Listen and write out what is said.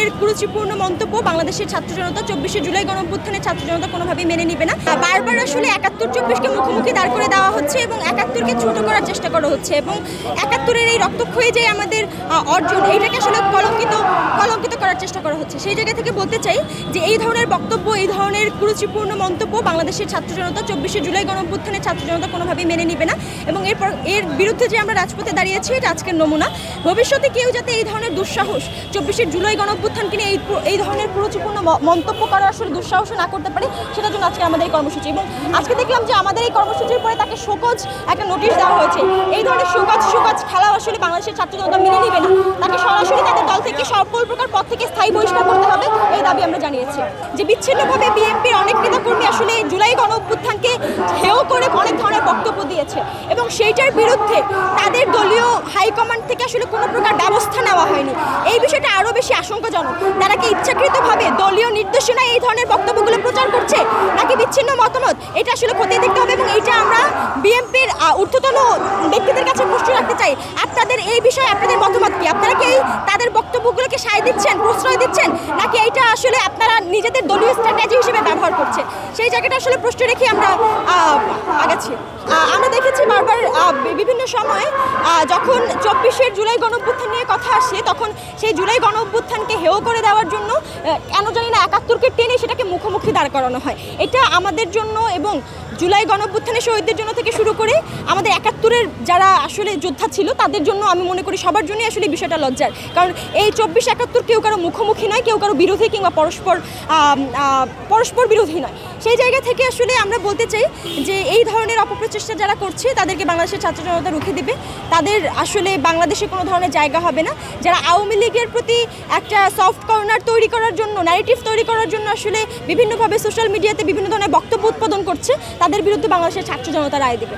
ধরনের কুরুচিপূর্ণ মন্তব্য বাংলাদেশের ছাত্র জনতা 24শে জুলাই গণঅভ্যুত্থানের ছাত্র জনতা কোনোভাবেই মেনে নেবে না। বারবার আসলে 71-24কে মুখোমুখি দাঁড় করে দেওয়া হচ্ছে এবং 71কে ছোট করার চেষ্টা করা হচ্ছে এবং 71-এর এই রক্তক্ষয়ী যে আমাদের অর্জন, এইটাকে আসলে কলঙ্কিত করার চেষ্টা করা হচ্ছে। সেই জায়গা থেকে বলতে চাই যে এই ধরনের বক্তব্য, এই ধরনের কুরুচিপূর্ণ মন্তব্য বাংলাদেশের ছাত্র জনতা 24শে জুলাই গণঅভ্যুত্থানের ছাত্র জনতা কোনোভাবেই মেনে নেবে না এবং এর বিরুদ্ধে যে আমরা রাজপথে দাঁড়িয়েছি এটা আজকের নমুনা। ভবিষ্যতে কেউ যাতে এই ধরনের দুঃসাহস 24শে জুলাই গণঅভ্যুত্থানকে নিয়ে এই ধরনের কুরুচিপূর্ণ মন্তব্য করার আসলে দুঃসাহস না করতে পারে, সেটার জন্য আজকে আমাদের এই কর্মসূচি। এবং আজকে দেখলাম যে আমাদের এই কর্মসূচির পরে তাকে শোকজ একটা নোটিশ দেওয়া হয়েছে। এই ধরনের শোকজ খেলাও আসলে বাংলাদেশের ছাত্র জনতা মেনে নেবে না। তাকে সরাসরি তাদের দল থেকে সকল প্রকার পদ থেকে স্থায়ী বহিষ্কার করতে হবে, এই দাবি আমরা জানিয়েছি। যে বিচ্ছিন্নভাবে বিএনপির অনেক নেতাকর্মী আসলে জুলাই গণঅভ্যুত্থানকে হেয় করে অনেক ধরনের বক্তব্য দিয়েছে এবং সেইটার বিরুদ্ধে তাদের দলীয় হাইকমান্ড থেকে আসলে কোনো প্রকার ব্যবস্থা নেওয়া হয়নি। এই বিষয়টা আরও বেশি আশঙ্কাজনক। তারা কি ইচ্ছাকৃতভাবে দলীয় নির্দেশনায় এই ধরনের বক্তব্যগুলো প্রচার করছে নাকি বিচ্ছিন্ন মতামত, এটা আসলে খতিয়ে দেখতে হবে এবং এইটা আমরা বিএনপির ঊর্ধ্বতন ব্যক্তিদের কাছে প্রশ্ন রাখতে চাই। আপনাদের এই বিষয়ে আপনাদের মতামত কি? আপনারা কি তাদের বক্তব্যগুলোকে সায় দিচ্ছেন, প্রশ্রয় দিচ্ছেন, নাকি এইটা আসলে আপনারা নিজেদের দলীয় স্ট্র্যাটেজি হিসেবে ব্যবহার করছেন? সেই জায়গাটা আসলে প্রশ্ন রেখে আমরা আগাচ্ছি। আমরা দেখেছি বারবার বিভিন্ন সময় যখন 24শে জুলাই গণঅভ্যুত্থান নিয়ে কথা আসে তখন সেই জুলাই গণঅভ্যুত্থানকে হেয় করে দেওয়ার জন্য কেন জানি না 71কে টেনে সেটাকে মুখোমুখি দাঁড় করানো হয়। এটা আমাদের জন্য এবং জুলাই গণঅভ্যুত্থানের শহীদদের জন্য থেকে শুরু করে আমাদের 71-এর যারা আসলে যোদ্ধা ছিল তাদের জন্য আমি মনে করি সবার জন্যই আসলে বিষয়টা লজ্জার। কারণ এই 24-71 কেউ কারো মুখোমুখি নয়, কেউ কারো বিরোধী কিংবা পরস্পর বিরোধী নয়। সেই জায়গা থেকে আসলে আমরা বলতে চাই যে এই ধরনের অপপ্রচেষ্টা যারা করছে তাদেরকে বাংলাদেশের ছাত্র জনতা রুখে দিবে। তাদের আসলে বাংলাদেশে কোনো ধরনের জায়গা হবে না। যারা আওয়ামী লীগের প্রতি একটা সফট কর্নার তৈরি করার জন্য, ন্যারেটিভ তৈরি করার জন্য আসলে বিভিন্নভাবে সোশ্যাল মিডিয়াতে বিভিন্ন ধরনের বক্তব্য উৎপাদন করছে, তাদের বিরুদ্ধে বাংলাদেশের ছাত্র জনতা রায় দেবে।